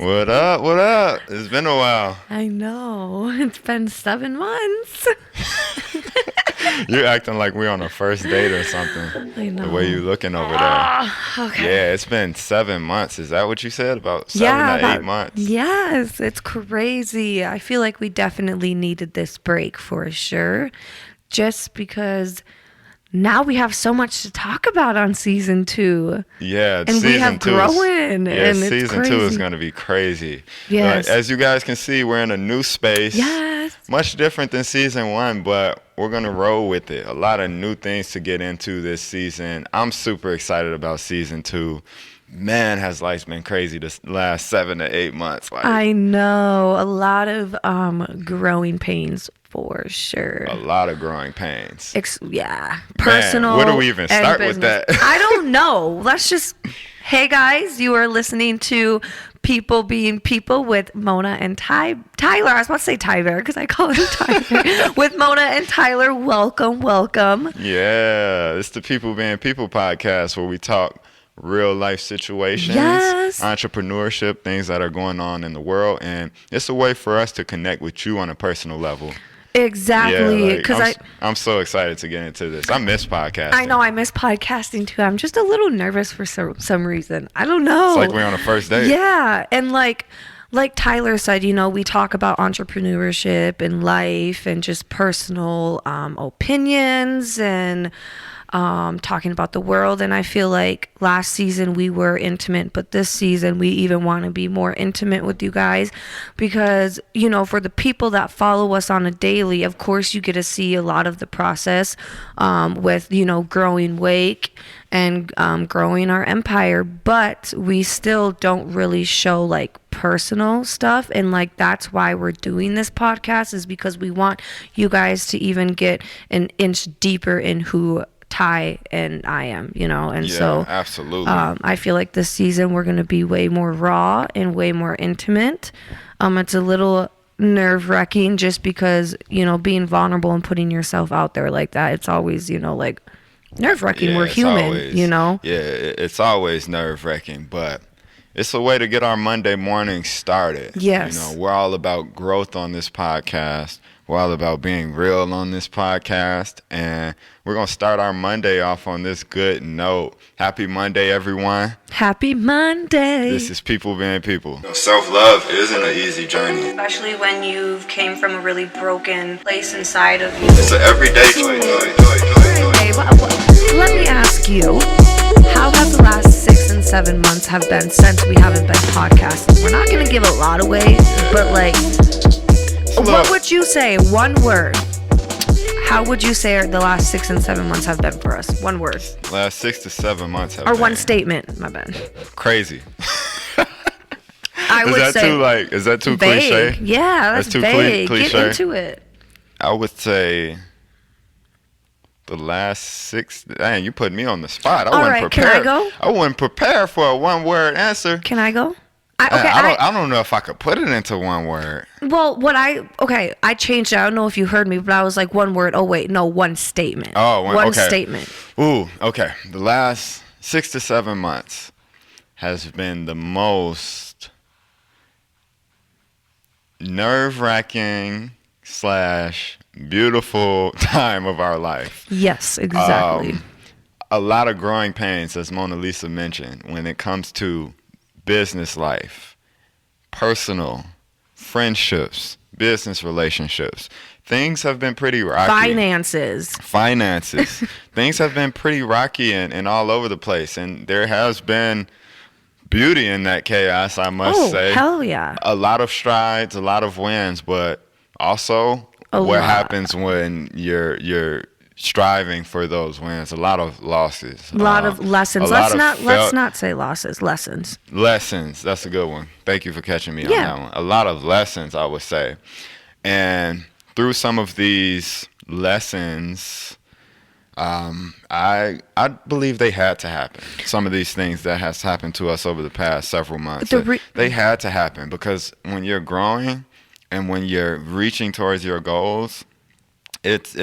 What up? What up? It's been a while. I know. It's been 7 months. You're acting like we're on a first date or something. I The way you know. looking over there. Okay. Yeah, it's been 7 months. Is that what you said? About seven Yeah, to eight months? yes, it's crazy. I feel like we definitely needed this break for sure. Just because now we have so much to talk about on season 2. Yeah, And we season have two is growing, yeah, and it's season two is crazy. gonna be crazy. Yes. As you guys can see, we're in a new space. Yes. Much different than season one, but we're gonna roll with it. A lot of new things to get into this season. I'm super excited about season two. Man, has life been crazy this last 7 to 8 months. Like I know. A lot of growing pains for sure. a lot of growing pains. Yeah, Man, personal. where do we even and start with business. that? I don't know. Let's just. Hey guys, you are listening to People Being People with Mona and Tyler. I was about to say Tyler because I call him Tyler. With Mona and Tyler, welcome, welcome. Yeah, it's the People Being People podcast where we talk real life situations, Yes. entrepreneurship, things that are going on in the world, and it's a way for us to connect with you on a personal level. Exactly, Yeah, like, because I'm so excited to get into this. I miss podcasting. I know I miss podcasting too. I'm just a little nervous for some reason. I don't know. It's like we're on a first date. Yeah, and like Tyler said, we talk about entrepreneurship and life and just personal opinions and talking about the world. And I feel like last season we were intimate, but this season we even want to be more intimate with you guys because, for the people that follow us on a daily, of course you get to see a lot of the process with, growing Wake and growing our empire, but we still don't really show like personal stuff. And like that's why we're doing this podcast, is because we want you guys to even get an inch deeper in who Ty and I am, and Yeah, so absolutely. I feel like this season we're going to be way more raw and way more intimate. It's a little nerve-wracking just because, being vulnerable and putting yourself out there like that, it's always, like nerve-wracking. We're it's human, always, Yeah, it's always nerve-wracking, but it's a way to get our Monday morning started. Yes. We're all about growth on this podcast. We're all about being real on this podcast, and we're going to start our Monday off on this good note. Happy Monday, everyone. Happy Monday. This is People Being People. Self-love isn't an easy journey. Especially when you came from a really broken place inside of you. It's an everyday choice. Hey, let me ask you, how have the last 6 and 7 months have been since we haven't been podcasting? We're not going to give a lot away, but like, what would you say? One word. How would you say the last 6 and 7 months have been for us? One word. Last 6 to 7 months have Or been one statement. My bad. crazy. I would say Is that too vague. cliche? Yeah, that's too vague. cliche. Get into it. I would say the last 6. Dang, you put me on the spot. All right, can I go? I wasn't prepared for a one-word answer. Can I go? I don't know if I could put it into one word. Well, I changed it. I don't know if you heard me, but I was like one word. Oh wait, no, one statement. Oh, one okay. statement. Ooh, okay. The last 6 to 7 months has been the most nerve-wracking / beautiful time of our life. Yes, exactly. A lot of growing pains, as Mona Lisa mentioned, when it comes to business life, personal, friendships, business relationships. Things have been pretty rocky. Finances. Things have been pretty rocky and all over the place. And there has been beauty in that chaos, I must say. Oh, hell yeah. A lot of strides, a lot of wins, but also what happens when you're striving for those wins. A lot of losses. A lot of lessons. Let's not say losses. Lessons. Lessons. That's a good one. Thank you for catching me on Yeah. that one. A lot of lessons, I would say. And through some of these lessons, I believe they had to happen. Some of these things that has happened to us over the past several months, they had to happen because when you're growing and when you're reaching towards your goals, it's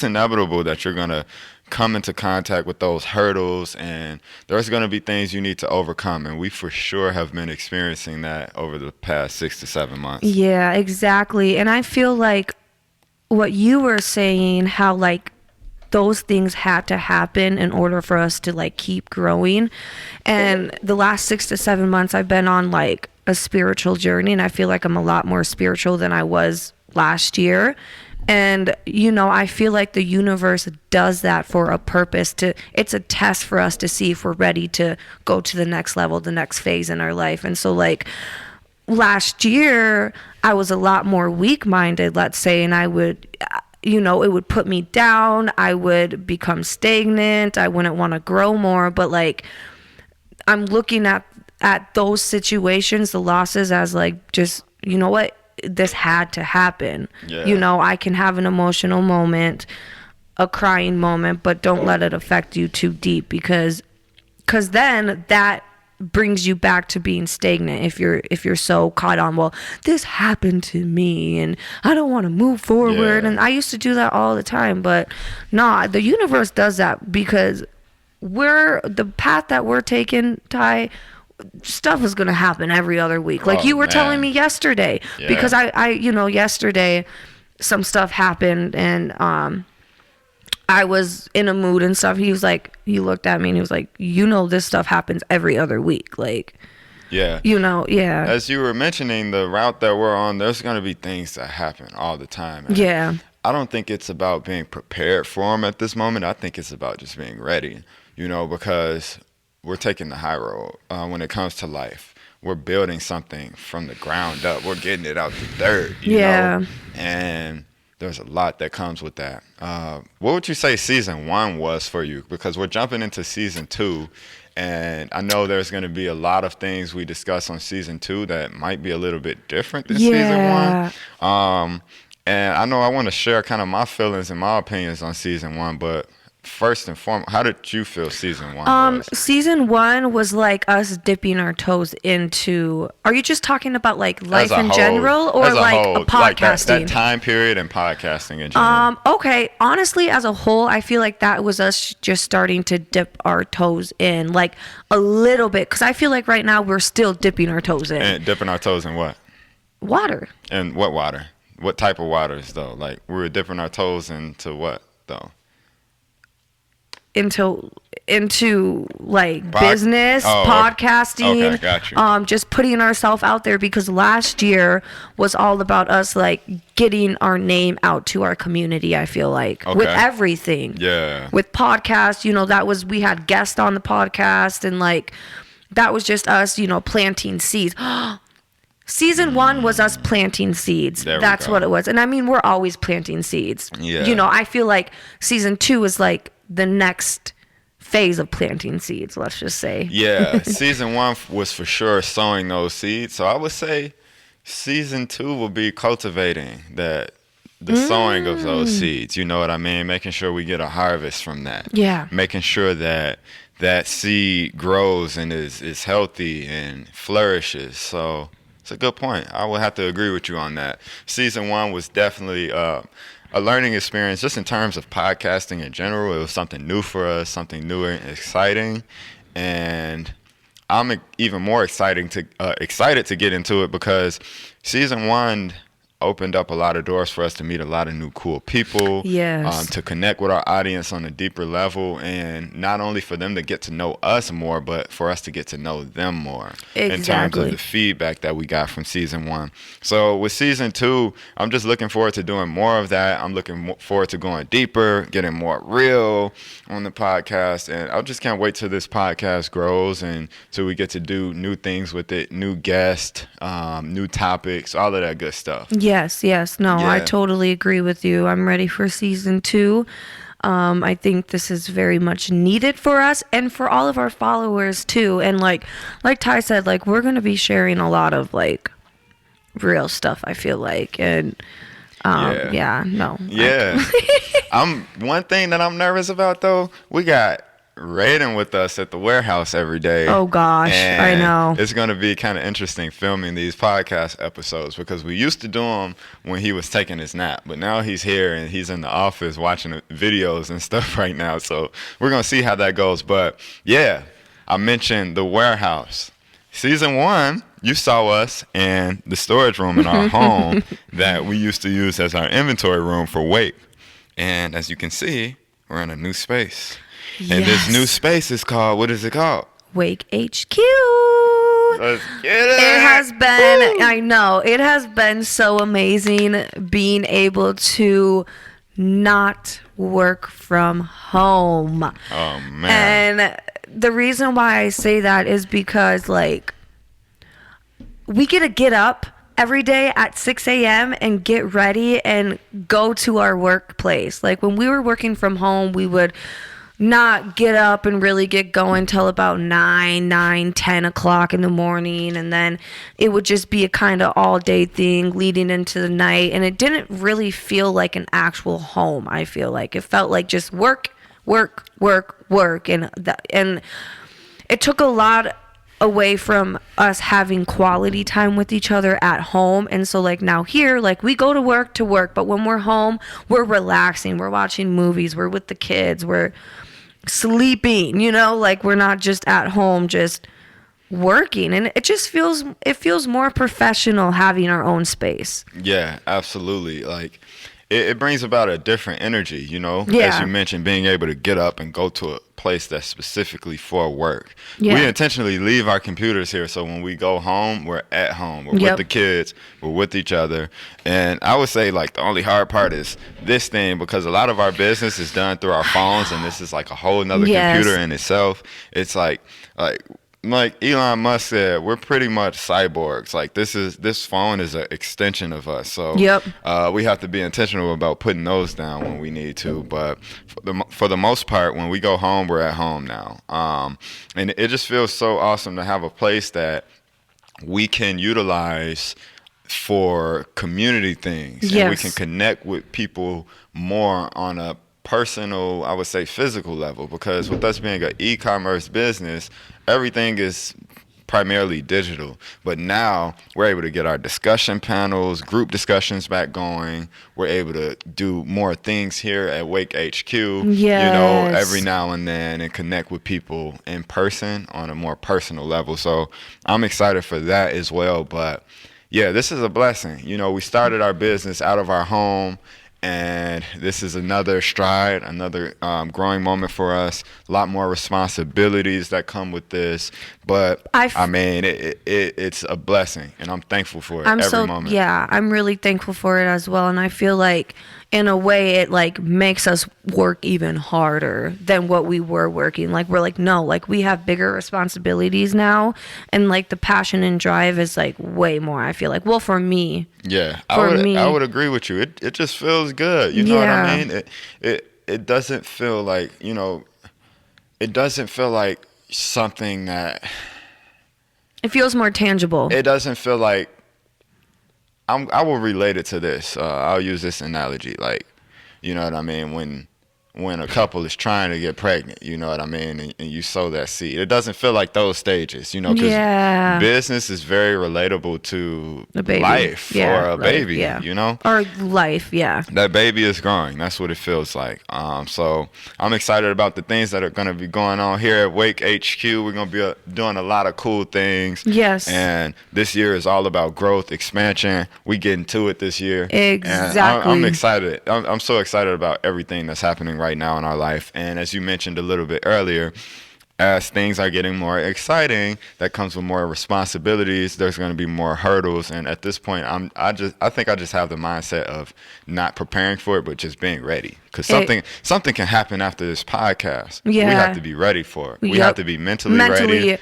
inevitable that you're gonna come into contact with those hurdles, and there's going to be things you need to overcome, and we for sure have been experiencing that over the past 6 to 7 months. Yeah, exactly. And I feel like what you were saying, how like those things had to happen in order for us to like keep growing. And the last 6 to 7 months I've been on like a spiritual journey, and I feel like I'm a lot more spiritual than I was last year. And you know, I feel like the universe does that for a purpose. It's a test for us to see if we're ready to go to the next level, the next phase in our life. And so like last year I was a lot more weak-minded, let's say, and I would, you know, it would put me down. I would become stagnant. I wouldn't want to grow more. But like, I'm looking at those situations, the losses, as like, just, you know what, this had to happen. Yeah. You know, I can have an emotional moment, a crying moment, but don't let it affect you too deep, because then that brings you back to being stagnant. If you're so caught on, well, this happened to me and I don't want to move forward. Yeah. And I used to do that all the time, but nah, the universe does that because the path that we're taking, Ty, stuff is going to happen every other week. Like you were telling me yesterday, because I you know, yesterday some stuff happened, and I was in a mood and stuff. He looked at me and he was like, you know, this stuff happens every other week. Like, yeah, you know, yeah. As you were mentioning, the route that we're on, there's going to be things that happen all the time. And yeah. I don't think it's about being prepared for them at this moment. I think it's about just being ready, you know, because we're taking the high road when it comes to life. We're building something from the ground up. We're getting it out the dirt, you know? And there's a lot that comes with that. What would you say season 1 was for you? Because we're jumping into season 2, and I know there's going to be a lot of things we discuss on season 2 that might be a little bit different than season 1. And I know I want to share kind of my feelings and my opinions on season 1, but first and foremost, how did you feel season 1 was? Season 1 was like us dipping our toes into, are you just talking about like life in general, or like a podcasting? Like that time period and podcasting in general. Okay, honestly, as a whole, I feel like that was us just starting to dip our toes in, like a little bit, because I feel like right now we're still dipping our toes in. And dipping our toes in what? Water. And what water? What type of waters though? Like we were dipping our toes into what though? Into like business, podcasting, okay, got you. Just putting ourselves out there, because last year was all about us like getting our name out to our community. I feel like with everything, with podcasts, you know, we had guests on the podcast, and like that was just us, you know, planting seeds. Season 1 was us planting seeds. That's what it was. And I mean, we're always planting seeds. Yeah. You know, I feel like season 2 is like the next phase of planting seeds, let's just say. Yeah. Season 1 was for sure sowing those seeds. So I would say season 2 will be cultivating the sowing of those seeds. You know what I mean? Making sure we get a harvest from that. Yeah. Making sure that seed grows and is healthy and flourishes. So it's a good point. I will have to agree with you on that. Season 1 was definitely a learning experience just in terms of podcasting in general. It was something new for us, something new and exciting. And I'm even more excited to get into it, because season 1 opened up a lot of doors for us to meet a lot of new cool people, to connect with our audience on a deeper level, and not only for them to get to know us more, but for us to get to know them more in terms of the feedback that we got from season 1. So with season 2, I'm just looking forward to doing more of that. I'm looking forward to going deeper, getting more real on the podcast, and I just can't wait till this podcast grows and till we get to do new things with it, new guests, new topics, all of that good stuff. Yes. No, I totally agree with you. I'm ready for season 2. I think this is very much needed for us and for all of our followers too. And like Ty said, like we're going to be sharing a lot of like real stuff, I feel like. And one thing that I'm nervous about though, we got raiding with us at the warehouse every day. Oh gosh, and I know. It's going to be kind of interesting filming these podcast episodes because we used to do them when he was taking his nap, but now he's here and he's in the office watching videos and stuff right now. So we're going to see how that goes. But yeah, I mentioned the warehouse. Season 1, you saw us in the storage room in our home that we used to use as our inventory room for Wake. And as you can see, we're in a new space. Yes. And this new space is called, what is it called? Wake HQ. Let's get it. It has been, I know, it has been so amazing being able to not work from home. Oh, man. And the reason why I say that is because, like, we get to get up every day at 6 a.m. and get ready and go to our workplace. Like, when we were working from home, we would not get up and really get going till about 10 o'clock in the morning. And then it would just be a kind of all day thing leading into the night. And it didn't really feel like an actual home, I feel like. It felt like just work. And it took a lot away from us having quality time with each other at home. And so, like, now here, like, we go to work, but when we're home, we're relaxing, we're watching movies, we're with the kids, we're sleeping, you know, like, we're not just at home just working. And it just feels more professional having our own space. Yeah, absolutely. Like, it brings about a different energy, you know, Yeah. as you mentioned, being able to get up and go to a place that's specifically for work. Yeah. We intentionally leave our computers here, so when we go home, we're at home. We're Yep. with the kids. We're with each other. And I would say, like, the only hard part is this thing, because a lot of our business is done through our phones, and this is like a whole nother Yes. computer in itself. It's like Elon Musk said, we're pretty much cyborgs. Like, this phone is an extension of us. So Yep. We have to be intentional about putting those down when we need to. But for the most part, when we go home, we're at home now. And it just feels so awesome to have a place that we can utilize for community things. Yes. And we can connect with people more on a personal, I would say physical level, because with us being an e-commerce business, everything is primarily digital. But now we're able to get our discussion panels, group discussions back going. We're able to do more things here at Wake HQ, you know, Yes. every now and then, and connect with people in person on a more personal level. So I'm excited for that as well. But yeah, this is a blessing. You know, we started our business out of our home, and this is another stride, another growing moment for us. A lot more responsibilities that come with this, but I mean, it's a blessing, and I'm thankful for it every moment. Yeah, I'm really thankful for it as well. And I feel like, in a way, it, like, makes us work even harder than what we were working. Like, we're like, no, like, we have bigger responsibilities now, and, like, the passion and drive is, like, way more, I feel like. Well, for me. Yeah, I would agree with you. It just feels good. You know what I mean? It doesn't feel like, you know, it doesn't feel like something that... It feels more tangible. It doesn't feel like... I will relate it to this. I'll use this analogy. Like, you know what I mean? When a couple is trying to get pregnant, you know what I mean? And you sow that seed. It doesn't feel like those stages, you know, because business is very relatable to life or a baby, you know? Or life, yeah. That baby is growing. That's what it feels like. So I'm excited about the things that are going to be going on here at Wake HQ. We're going to be doing a lot of cool things. Yes. And this year is all about growth, expansion. We getting to it this year. Exactly. And I'm excited. I'm so excited about everything that's happening right now in our life. And as you mentioned a little bit earlier, as things are getting more exciting, that comes with more responsibilities. There's going to be more hurdles, and at this point, I think I just have the mindset of not preparing for it, but just being ready. Because something can happen after this podcast. Yeah. We have to be ready for it. We have to be mentally ready.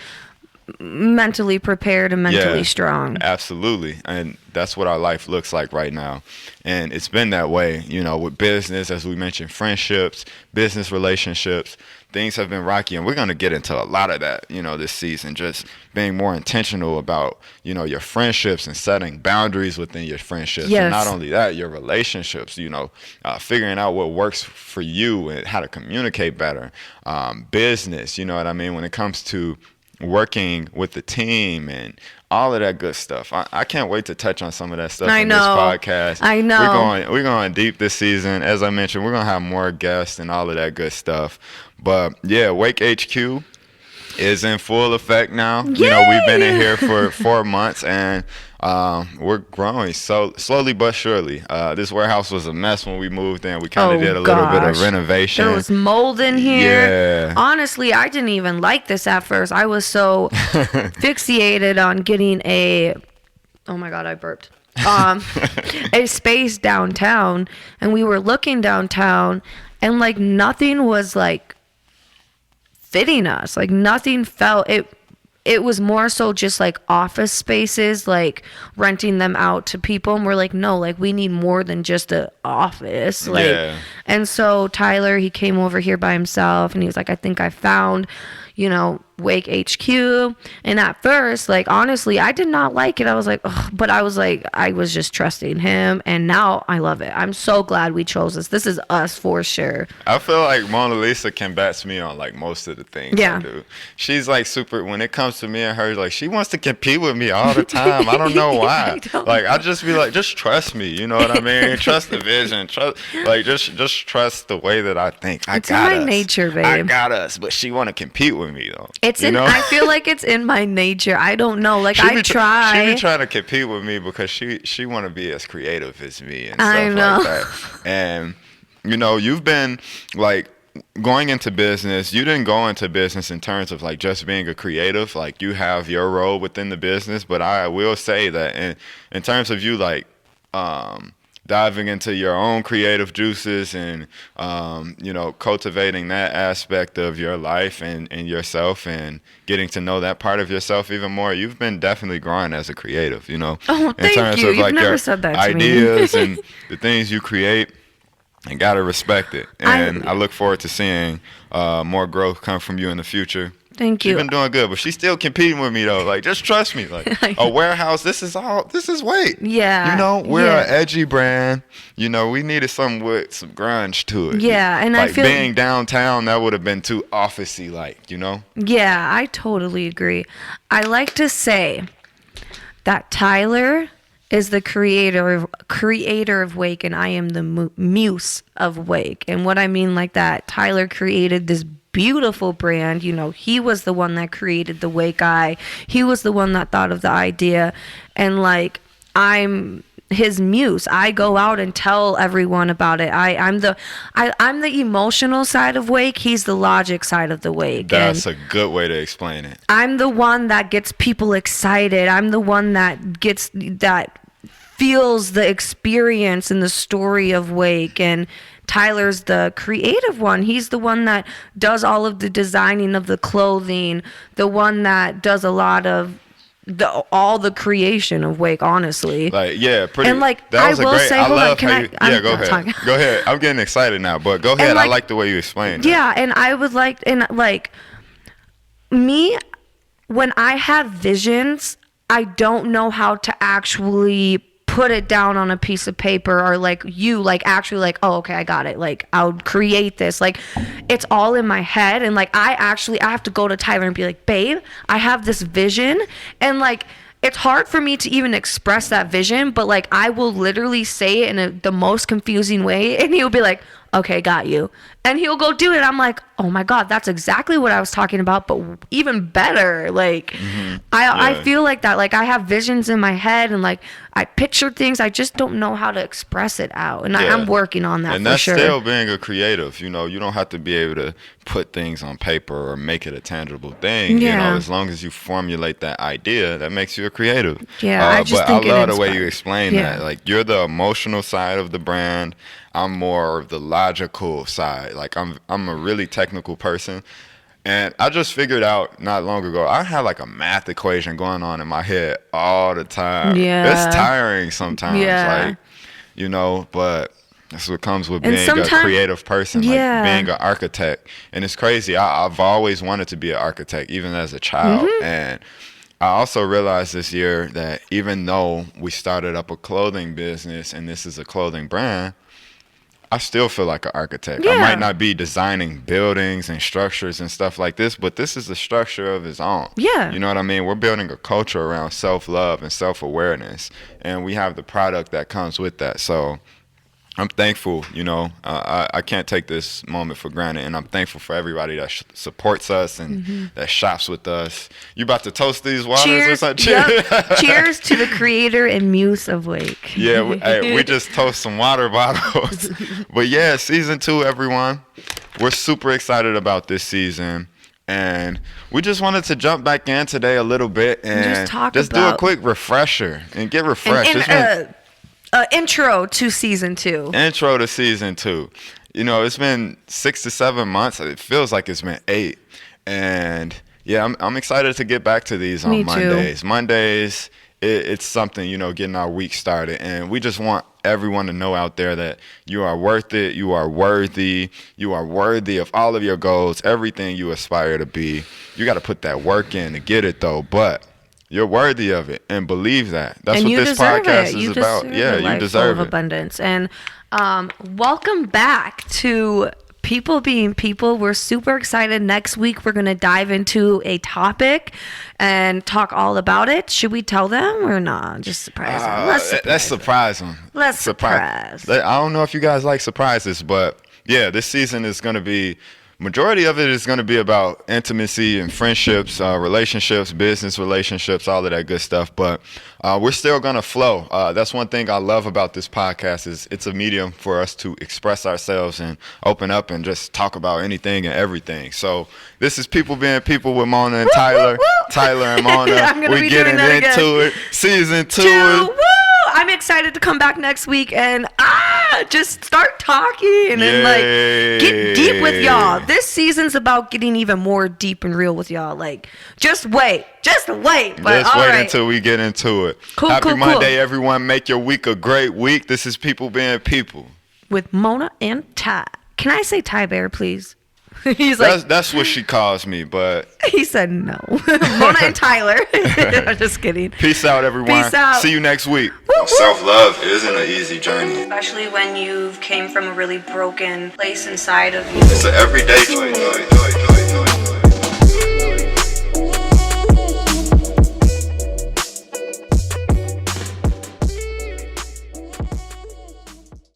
mentally prepared and mentally strong. Absolutely. And that's what our life looks like right now. And it's been that way, with business, as we mentioned, friendships, business relationships. Things have been rocky, and we're going to get into a lot of that, this season, just being more intentional about, your friendships and setting boundaries within your friendships. Yes. And not only that, your relationships, figuring out what works for you and how to communicate better. Business, you know what I mean, when it comes to working with the team and all of that good stuff. I can't wait to touch on some of that stuff in this podcast. I know. We're going deep this season. As I mentioned, we're going to have more guests and all of that good stuff. But yeah, Wake HQ is in full effect now. Yay! We've been in here for 4 months, and we're growing so slowly but surely. This warehouse was a mess when we moved in. We kind of did a little bit of renovation. There was mold in here. Yeah. Honestly, I didn't even like this at first. I was so fixated on getting oh my God, I burped. A space downtown, and we were looking downtown, and like nothing was like fitting us. Like nothing felt it. It was more so just like office spaces, like renting them out to people. And we're like, no, like we need more than just an office. Like, Yeah. And so Tyler, he came over here by himself, and he was like, I think I found, Wake HQ. And at first, like, honestly, I did not like it. I was like, ugh, but I was just trusting him. And now I love it. I'm so glad we chose this. This is us for sure. I feel like Mona Lisa combats me on like most of the things I do. She's like super, when it comes to me and her, like she wants to compete with me all the time. I don't know why. I just be like, just trust me. You know what I mean? Trust the vision. Just trust the way that I think. It's in my nature, babe. I got us, but she want to compete with me though. I feel like it's in my nature. I don't know. Like I try. She be trying to compete with me because she want to be as creative as me and stuff I know. like that. And you've been like going into business. You didn't go into business in terms of like just being a creative. Like you have your role within the business, but I will say that in terms of you like diving into your own creative juices and, cultivating that aspect of your life and yourself and getting to know that part of yourself even more. You've been definitely growing as a creative, Oh, in terms you. of like You've never your said that to ideas me. and the things you create, and gotta respect it. And I look forward to seeing more growth come from you in the future. Thank you. She's been doing good, but she's still competing with me though. Like, just trust me. Like, a warehouse, this is Wake. Yeah. We're an edgy brand. We needed something with some grunge to it. Yeah, and like I feel being downtown, that would have been too officey, like, Yeah, I totally agree. I like to say that Tyler is the creator of Wake, and I am the muse of Wake. And what I mean like that, Tyler created this beautiful brand. He was the one that created the Wake Eye. He was the one that thought of the idea, and like I'm his muse. I go out and tell everyone about it. I'm the emotional side of Wake. He's the logic side of the Wake. That's a good way to explain it. I'm the one that gets people excited. I'm the one that feels the experience and the story of Wake. And Tyler's the creative one. He's the one that does all of the designing of the clothing, the one that does a lot of all the creation of Wake, honestly. Like, yeah, pretty. And like, that was I will a great, say, I hold love on, can how I? you, I'm yeah, go not ahead. talking. Go ahead. I'm getting excited now, but go ahead. Like, I like the way you explained it. Yeah, and I would like, and like, me, when I have visions, I don't know how to actually put it down on a piece of paper, or like actually like, oh, okay, I got it. Like, I'll create this. Like, it's all in my head. And like, I have to go to Tyler and be like, babe, I have this vision. And like, it's hard for me to even express that vision, but like, I will literally say it in the most confusing way. And he'll be like, okay, got you. And he'll go do it. I'm like, oh my God, that's exactly what I was talking about, but even better. Like, I feel like that. Like, I have visions in my head, and like, I picture things. I just don't know how to express it out. And I'm working on that, and for that's sure. still being a creative. You don't have to be able to put things on paper or make it a tangible thing. Yeah. As long as you formulate that idea, that makes you a creative. Yeah, I just think I love it the way inspires. you explain Yeah. that. Like, you're the emotional side of the brand. I'm more of the logical side. Like, I'm a really technical person. And I just figured out not long ago, I had like a math equation going on in my head all the time. Yeah. It's tiring sometimes. Yeah. Like, you know, but that's what comes with And being a creative person, yeah. like being an architect. And it's crazy. I've always wanted to be an architect, even as a child. And I also realized this year that even though we started up a clothing business and this is a clothing brand, I still feel like an architect. Yeah. I might not be designing buildings and structures and stuff like this, but this is a structure of its own. Yeah. You know what I mean? We're building a culture around self-love and self-awareness, and we have the product that comes with that. So I'm thankful, you know. I can't take this moment for granted, and I'm thankful for everybody that supports us and that shops with us. You about to toast these waters or Cheers. something? Yep. Cheers to the creator and muse of Wake. Yeah, we just toast some water bottles. But yeah, season 2, everyone. We're super excited about this season. And we just wanted to jump back in today a little bit and just do a quick refresher and get refreshed. Intro to season 2. Intro to season 2. You know, it's been 6 to 7 months. It feels like it's been 8. And yeah, I'm excited to get back to these on Mondays. Mondays, it's something, you know, getting our week started. And we just want everyone to know out there that you are worth it. You are worthy. You are worthy of all of your goals, everything you aspire to be. You got to put that work in to get it, though. But you're worthy of it, and believe that. That's what this podcast is about. Yeah, you deserve it. Abundance. And welcome back to People Being People. We're super excited. Next week, we're going to dive into a topic and talk all about it. Should we tell them or not? Just surprise them. Let's surprise them. Let's surprise. I don't know if you guys like surprises, but yeah, this season is going to be, majority of it is going to be about intimacy and friendships, relationships, business relationships, all of that good stuff. But we're still going to flow. That's one thing I love about this podcast is it's a medium for us to express ourselves and open up and just talk about anything and everything. So this is People Being People with Mona and Tyler. Tyler and Mona. We're getting into it. Season 2. I'm excited to come back next week and just start talking and like get deep with y'all. This season's about getting even more deep and real with y'all. Like, just wait. But just wait until we get into it. Happy Monday, everyone. Make your week a great week. This is People Being People with Mona and Ty. Can I say Ty Bear, please? He's like, that's what she calls me, but he said no. Mona and Tyler. I'm just kidding. Peace out, everyone. Peace out. See you next week. Self-love isn't an easy journey, especially when you came from a really broken place inside of you. It's an everyday choice.